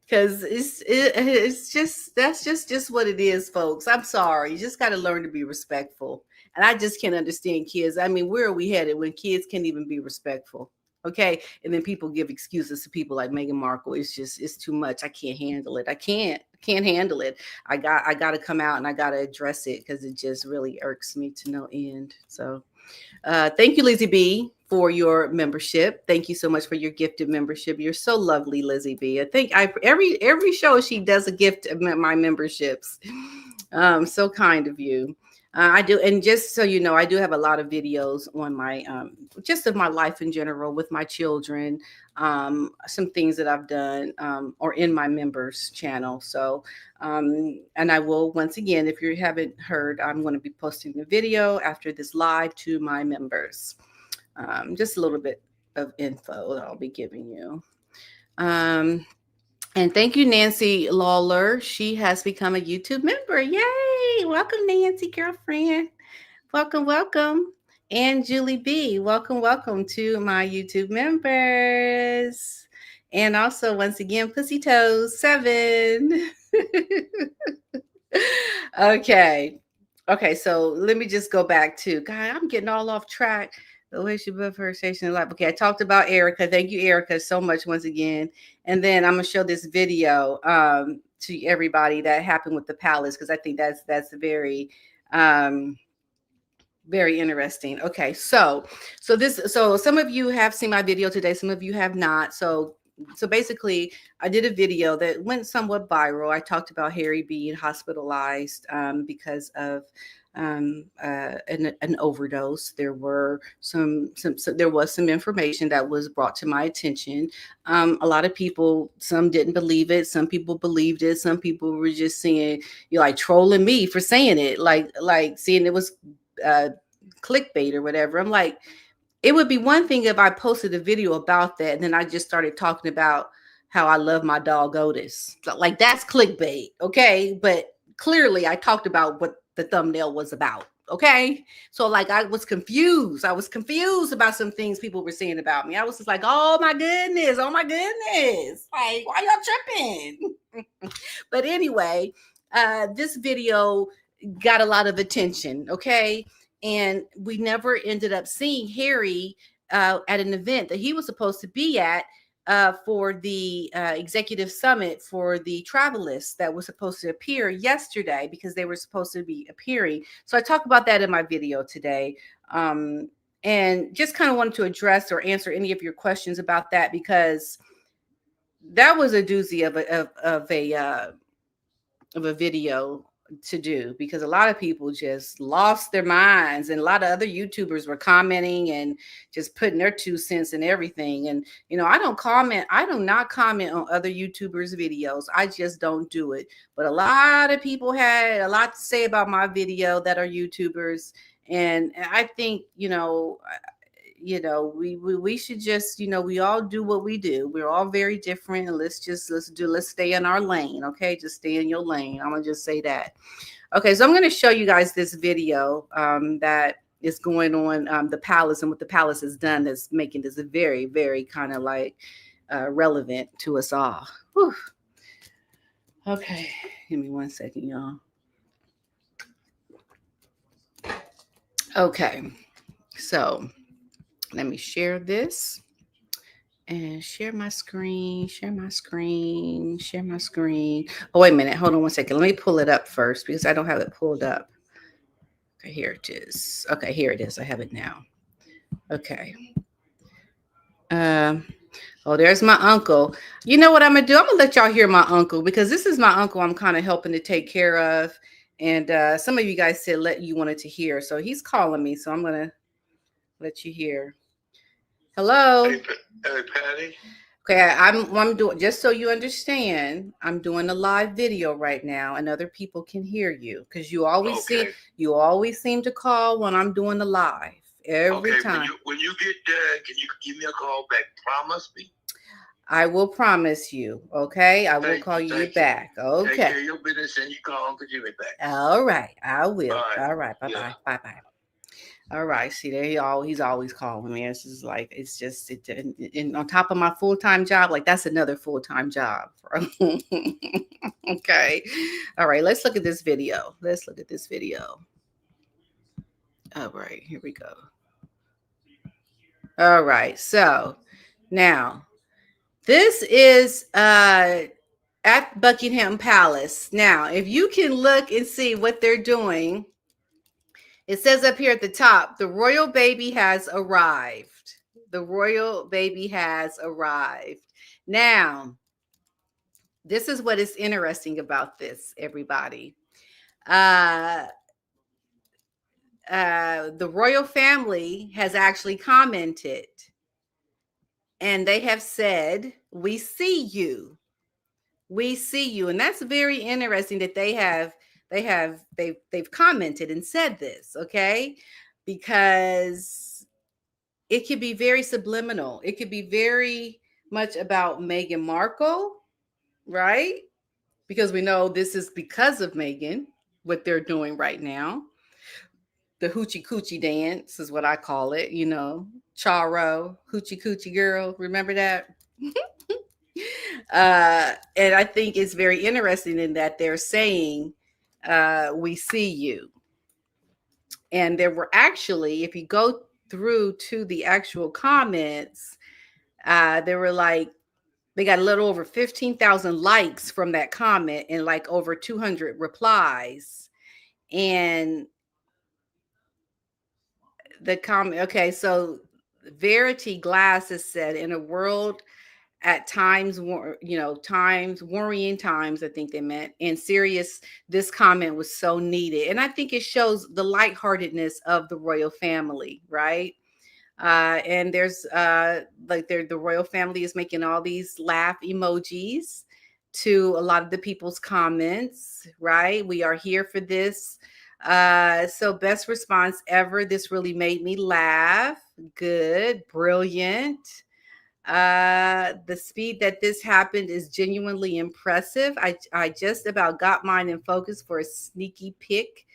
Because it's just that's just what it is, folks. I'm sorry. You just got to learn to be respectful. And I just can't understand kids. I mean, where are we headed when kids can't even be respectful? Okay, and then people give excuses to people like Meghan Markle. It's too much. I can't handle it. I can't handle it. I got to come out and I got to address it because it just really irks me to no end. So thank you, Lizzie B, for your membership. Thank you so much for your gifted membership. You're so lovely, Lizzie B. I think every show she does a gift of my memberships. So kind of you. I do, and just so you know, I do have a lot of videos on my just of my life in general with my children. Some things that I've done or in my members channel. So and I will, once again, if you haven't heard, I'm going to be posting the video after this live to my members. Just a little bit of info that I'll be giving you. And thank you, Nancy Lawler. She has become a YouTube member. Yay! Welcome, Nancy, girlfriend. Welcome, welcome. And Julie B, welcome to my YouTube members. And also, once again, Pussy Toes 7. Okay. Okay, so let me just go back to God. I'm getting all off track. The way she built her station in life. Okay, I talked about Erica. Thank you, Erica, so much once again. And then I'm gonna show this video to everybody that happened with the palace because I think that's um very interesting. Okay, so some of you have seen my video today, some of you have not. So basically, I did a video that went somewhat viral. I talked about Harry being hospitalized because of an overdose. There were there was some information that was brought to my attention. A lot of people, some didn't believe it, some people believed it, some people were just saying, you're like trolling me for saying it, like seeing it was clickbait or whatever. I'm like, it would be one thing if I posted a video about that and then I just started talking about how I love my dog Otis. So, like, that's clickbait, okay? But clearly I talked about what the thumbnail was about. Okay. So like I was confused. I was confused about some things people were saying about me. I was just like, oh my goodness. Oh my goodness. Like, why y'all tripping? But anyway, this video got a lot of attention. Okay. And we never ended up seeing Harry at an event that he was supposed to be at for the executive summit for the travel list that was supposed to appear yesterday because they were supposed to be appearing. So I talk about that in my video today. And just kind of wanted to address or answer any of your questions about that because that was a doozy of a video to do because a lot of people just lost their minds and a lot of other YouTubers were commenting and just putting their 2 cents and everything. And I do not comment on other YouTubers videos. I just don't do it. But a lot of people had a lot to say about my video that are YouTubers, and I think we should just, we all do what we do. We're all very different, and let's stay in our lane. Okay, just stay in your lane. I'm gonna just say that. Okay, so I'm gonna show you guys this video that is going on the palace and what the palace has done that's making this a very, very kind of like relevant to us all. Whew. Okay, give me 1 second, y'all. Okay, so let me share this and share my screen. Oh, wait a minute. Hold on 1 second. Let me pull it up first because I don't have it pulled up. Okay, here it is. Okay, here it is. I have it now. Okay. Oh, there's my uncle. You know what I'm gonna do? I'm gonna let y'all hear my uncle because this is my uncle I'm kind of helping to take care of. And some of you guys said you wanted to hear. So he's calling me. So I'm gonna let you hear. Hello. Hey, Patty. Okay, I'm doing, just so you understand, I'm doing a live video right now, and other people can hear you because Okay. you always seem to call when I'm doing the live every Okay. When time. you get done, can you give me a call back? Promise me. I will promise you. Okay, I will call you Thank you. back. Take Okay. care of your business and you call Uncle Jimmy back. All right, I All will. right. All right, bye Yeah. bye, bye bye. All right, see there, he's always calling me. It's just like it's just and on top of my full time job, like that's another full time job. Okay, all right. Let's look at this video. Let's look at this video. All right, here we go. All right, so now this is at Buckingham Palace. Now, if you can look and see what they're doing, it says up here at the top, the royal baby has arrived. The royal baby has arrived. Now, this is what is interesting about this, everybody. Uh, the royal family has actually commented and they have said, "We see you. We see you." And that's very interesting that they've commented and said this, okay? Because it could be very subliminal. It could be very much about Meghan Markle, right? Because we know this is because of Meghan, what they're doing right now. The hoochie coochie dance is what I call it, Charo, hoochie coochie girl. Remember that? And I think it's very interesting in that they're saying, we see you. And there were actually, if you go through to the actual comments, there were like, they got a little over 15,000 likes from that comment and like over 200 replies. And the comment, okay, so Verity Glass has said, in a world at times, worrying times, I think they meant, and serious, this comment was so needed. And I think it shows the lightheartedness of the royal family, right? And there's like the royal family is making all these laugh emojis to a lot of the people's comments, right? We are here for this. So best response ever. This really made me laugh. Good, brilliant. The speed that this happened is genuinely impressive. I just about got mine in focus for a sneaky pick.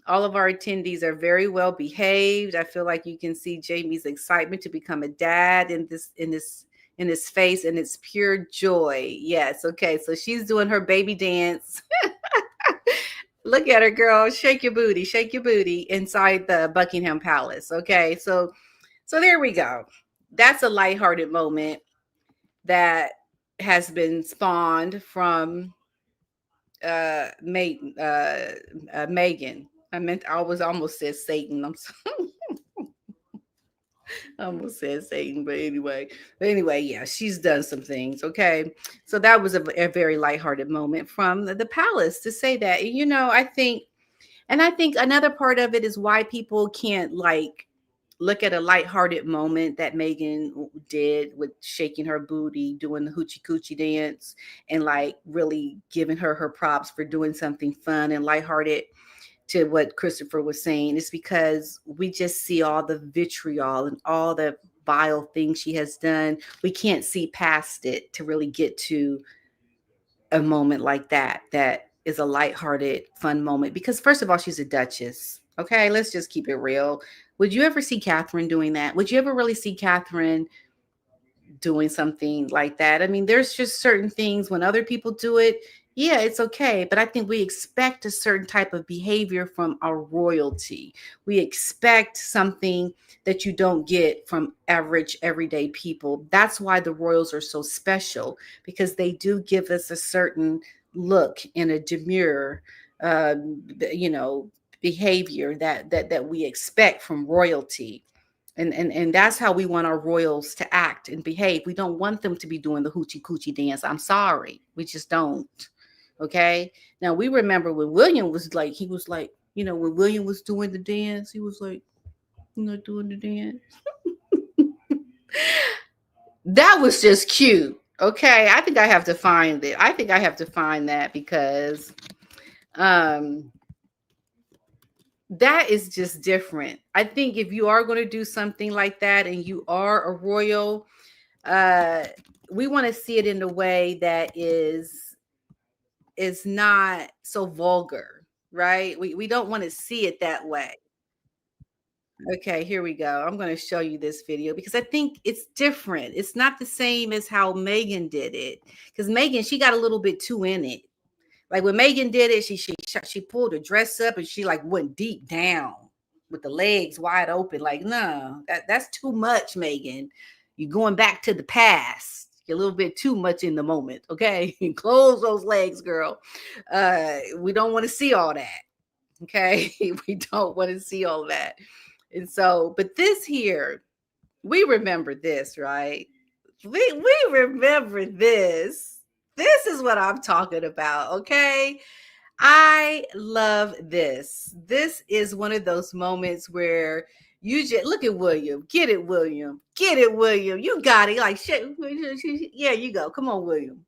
All of our attendees are very well behaved. I feel like you can see Jamie's excitement to become a dad in his face, and it's pure joy. Yes, okay. So she's doing her baby dance. Look at her, girl. Shake your booty inside the Buckingham Palace. Okay, so there we go. That's a lighthearted moment that has been spawned from Megan. I was almost said Satan. I almost said Satan, but anyway, yeah, she's done some things. Okay, so that was a very lighthearted moment from the palace to say that. I think another part of it is why people can't like look at a lighthearted moment that Megan did with shaking her booty, doing the hoochie coochie dance, and like really giving her props for doing something fun and lighthearted to what Christopher was saying. Is because we just see all the vitriol and all the vile things she has done. We can't see past it to really get to a moment like that is a lighthearted, fun moment. Because first of all, she's a duchess. Okay, let's just keep it real. Would you ever see Catherine doing that? Would you ever really see Catherine doing something like that? I mean, there's just certain things when other people do it, yeah, it's okay. But I think we expect a certain type of behavior from our royalty. We expect something that you don't get from average everyday people. That's why the royals are so special, because they do give us a certain look and a demure, uh, you know, behavior that we expect from royalty. And that's how we want our royals to act and behave. We don't want them to be doing the hoochie coochie dance. I'm sorry. We just don't. Okay. Now we remember when William was like, he was like, when William was doing the dance, he was like, doing the dance. That was just cute. Okay. I think I have to find it. I think I have to find that because um that is just different. I think if you are going to do something like that and you are a royal, uh we want to see it in a way that is not so vulgar, right? We don't want to see it that way. Okay, here we go. I'm going to show you this video because I think it's different. It's not the same as how Megan did it, because Megan, she got a little bit too in it. Like when Megan did it, she pulled her dress up and she like went deep down with the legs wide open. Like, no, that's too much, Megan. You're going back to the past. You're a little bit too much in the moment. Okay, close those legs, girl. We don't want to see all that. Okay, we don't want to see all that. And so, but this here, we remember this, right? We remember this. This is what I'm talking about, okay? I love this. This is one of those moments where you just look at William. Get it, William. Get it, William. You got it. Like shit. Yeah, you go. Come on, William.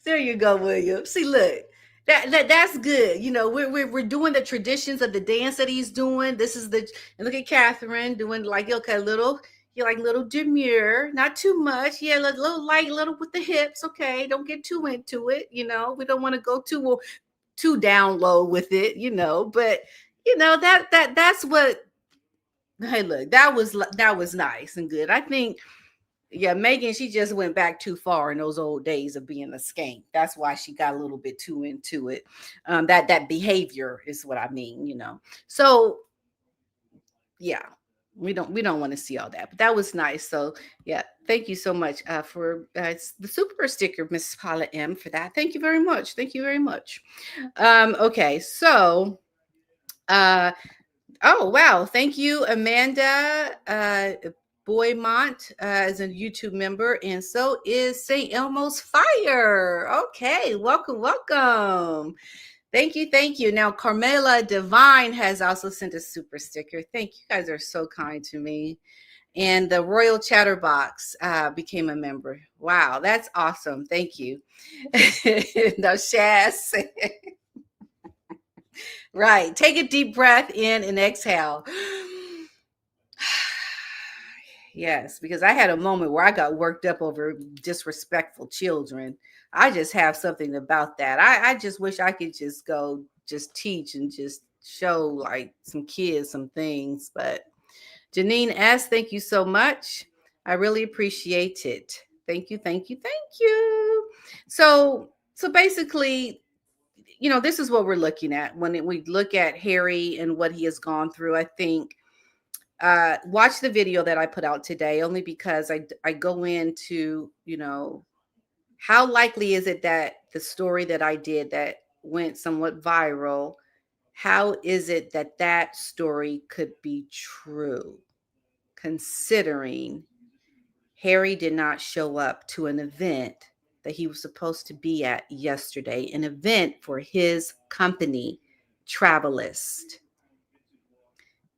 There you go, William. See, look, that's good. We're doing the traditions of the dance that he's doing. This is the and look at Catherine doing like okay, little you like little demure, not too much. Yeah, little light, little with the hips. Okay, don't get too into it. We don't want to go too down low with it. But that's what. Hey, look, that was nice and good. I think yeah, Megan, she just went back too far in those old days of being a skank. That's why she got a little bit too into it. That behavior is what I mean. So yeah, we don't want to see all that, but that was nice. So yeah, thank you so much for the super sticker, Miss Paula M, for that. Thank you very much. Thank you very much. Okay, so uh oh, wow. Thank you, Amanda Boymont, as a YouTube member. And so is St. Elmo's Fire. Okay, welcome, welcome. Thank you, thank you. Now, Carmela Divine has also sent a super sticker. Thank you. You guys are so kind to me. And the Royal Chatterbox became a member. Wow, that's awesome. Thank you. No, Shaz. Right. Take a deep breath in and exhale. Yes, because I had a moment where I got worked up over disrespectful children. I just have something about that. I just wish I could just go just teach and just show like some kids some things. But Janine S., thank you so much. I really appreciate it. Thank you, thank you, thank you. So basically, this is what we're looking at when we look at Harry and what he has gone through. I think watch the video that I put out today, only because I go into, how likely is it that the story that I did that went somewhat viral, how is it that that story could be true, considering Harry did not show up to an event that he was supposed to be at yesterday, an event for his company, Travelist.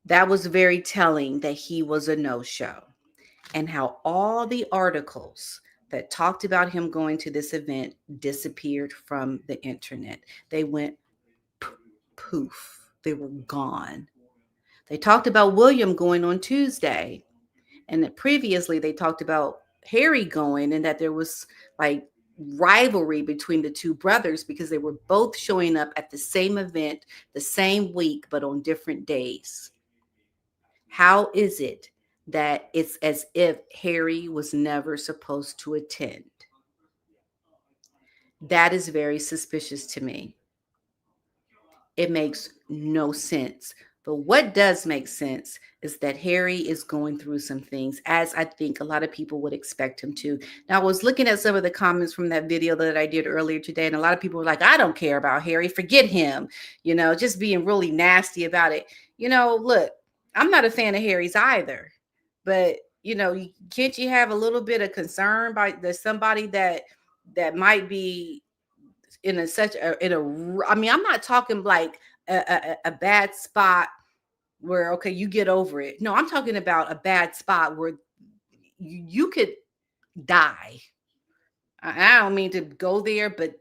That was very telling that he was a no-show, and how all the articles that talked about him going to this event disappeared from the internet. They went poof. They were gone. They talked about William going on Tuesday, and that previously they talked about Harry going, and that there was like rivalry between the two brothers because they were both showing up at the same event the same week but on different days. How is it that it's as if Harry was never supposed to attend? That is very suspicious to me. It makes no sense. But what does make sense is that Harry is going through some things, as I think a lot of people would expect him to. Now, I was looking at some of the comments from that video that I did earlier today, and a lot of people were like, I don't care about Harry, forget him, just being really nasty about it. Look, I'm not a fan of Harry's either, but can't you have a little bit of concern by there's somebody that might be in a such a in a I mean, I'm not talking like a bad spot where okay, you get over it. No, I'm talking about a bad spot where you could die. I don't mean to go there, but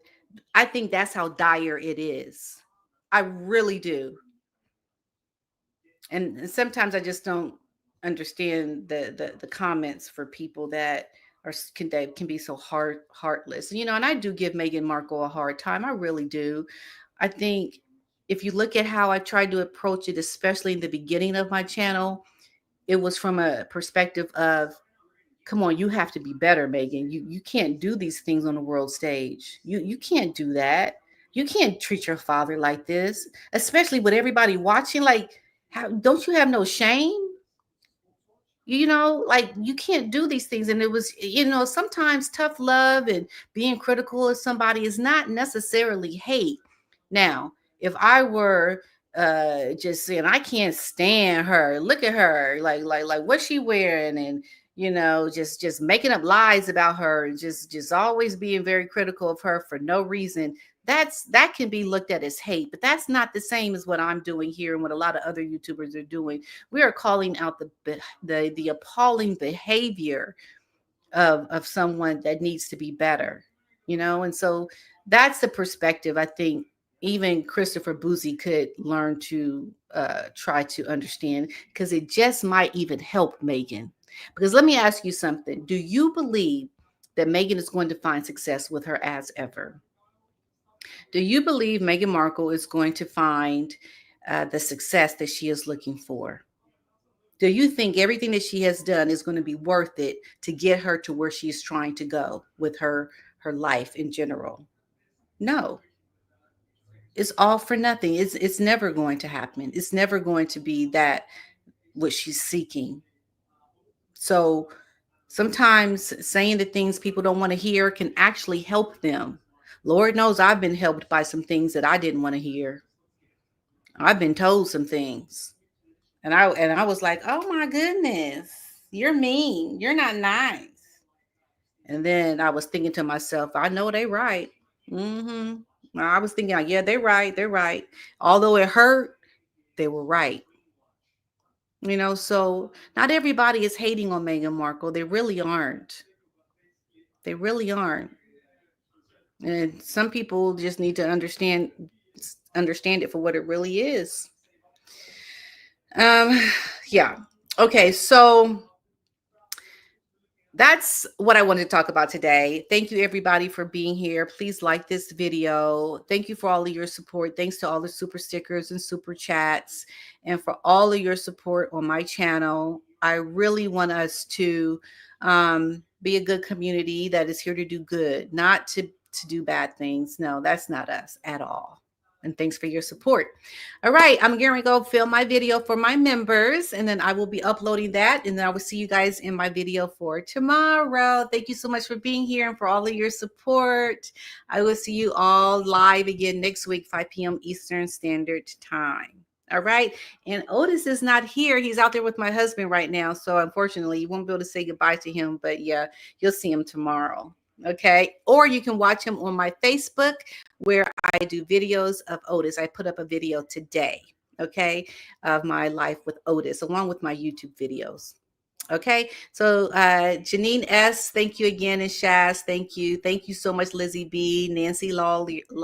I think that's how dire it is. I really do. And sometimes I just don't understand the comments for people that can be so heartless. And I do give Meghan Markle a hard time. I really do. I think if you look at how I tried to approach it, especially in the beginning of my channel, it was from a perspective of, come on, you have to be better, Meghan. You can't do these things on the world stage. You can't do that. You can't treat your father like this, especially with everybody watching. Like, how don't you have no shame? Like you can't do these things. And it was, sometimes tough love and being critical of somebody is not necessarily hate. Now, if I were just saying I can't stand her, look at her, like what's she wearing, and just making up lies about her, and just always being very critical of her for no reason, that can be looked at as hate. But that's not the same as what I'm doing here and what a lot of other YouTubers are doing. We are calling out the appalling behavior of someone that needs to be better, and so that's the perspective I think even Christopher Boozy could learn to try to understand, because it just might even help Meghan. Because let me ask you something: do you believe that Meghan is going to find success with her as ever? Do you believe Meghan Markle is going to find the success that she is looking for? Do you think everything that she has done is going to be worth it to get her to where she's trying to go with her life in general? No. It's all for nothing. It's never going to happen. It's never going to be that what she's seeking. So sometimes saying the things people don't want to hear can actually help them. Lord knows I've been helped by some things that I didn't want to hear. I've been told some things. And I was like, "Oh my goodness. You're mean. You're not nice." And then I was thinking to myself, I know they right. Mm-hmm. I was thinking, like, yeah, they're right. They're right. Although it hurt, they were right. So not everybody is hating on Meghan Markle. They really aren't. They really aren't. And some people just need to understand it for what it really is. Um, yeah. Okay, so that's what I wanted to talk about today. Thank you everybody for being here. Please like this video. Thank you for all of your support. Thanks to all the super stickers and super chats, and for all of your support on my channel. I really want us to be a good community that is here to do good, not to do bad things. No, that's not us at all. And thanks for your support. All right, I'm going to go film my video for my members, and then I will be uploading that, and then I will see you guys in my video for tomorrow. Thank you so much for being here and for all of your support. I will see you all live again next week, 5 p.m. Eastern Standard Time. All right. And Otis is not here. He's out there with my husband right now. So unfortunately, you won't be able to say goodbye to him. But yeah, you'll see him tomorrow. Okay. Or you can watch him on my Facebook, where I do videos of Otis. I put up a video today, okay, of my life with Otis, along with my YouTube videos. Okay, so Janine S, thank you again, and Shaz, thank you. Thank you so much, Lizzie B, Nancy Lawler,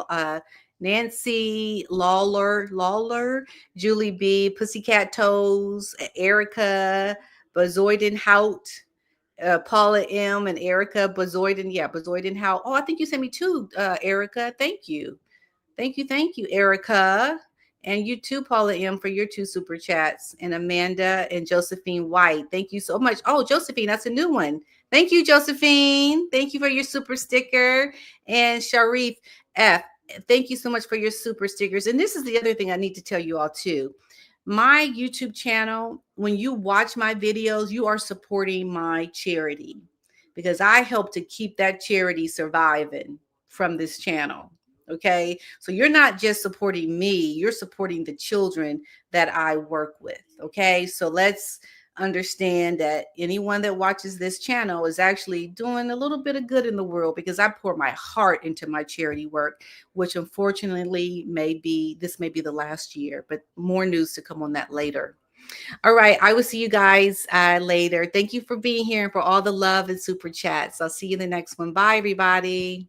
Julie B, Pussycat Toes, Erica, Bazoiden Hout, Paula M, and Erica Bazoiden. Yeah, Bazoiden Hout. Oh, I think you sent me two, Erica. Thank you. Thank you, Erica. And you too, Paula M, for your two super chats. And Amanda and Josephine White. Thank you so much. Oh, Josephine, that's a new one. Thank you, Josephine. Thank you for your super sticker. And Sharif F, thank you so much for your super stickers. And this is the other thing I need to tell you all too. My YouTube channel, when you watch my videos, you are supporting my charity, because I help to keep that charity surviving from this channel. Okay. So you're not just supporting me, you're supporting the children that I work with. Okay. So let's understand that anyone that watches this channel is actually doing a little bit of good in the world, because I pour my heart into my charity work, which unfortunately this may be the last year, but more news to come on that later. All right, I will see you guys later. Thank you for being here and for all the love and super chats. I'll see you in the next one. Bye, everybody.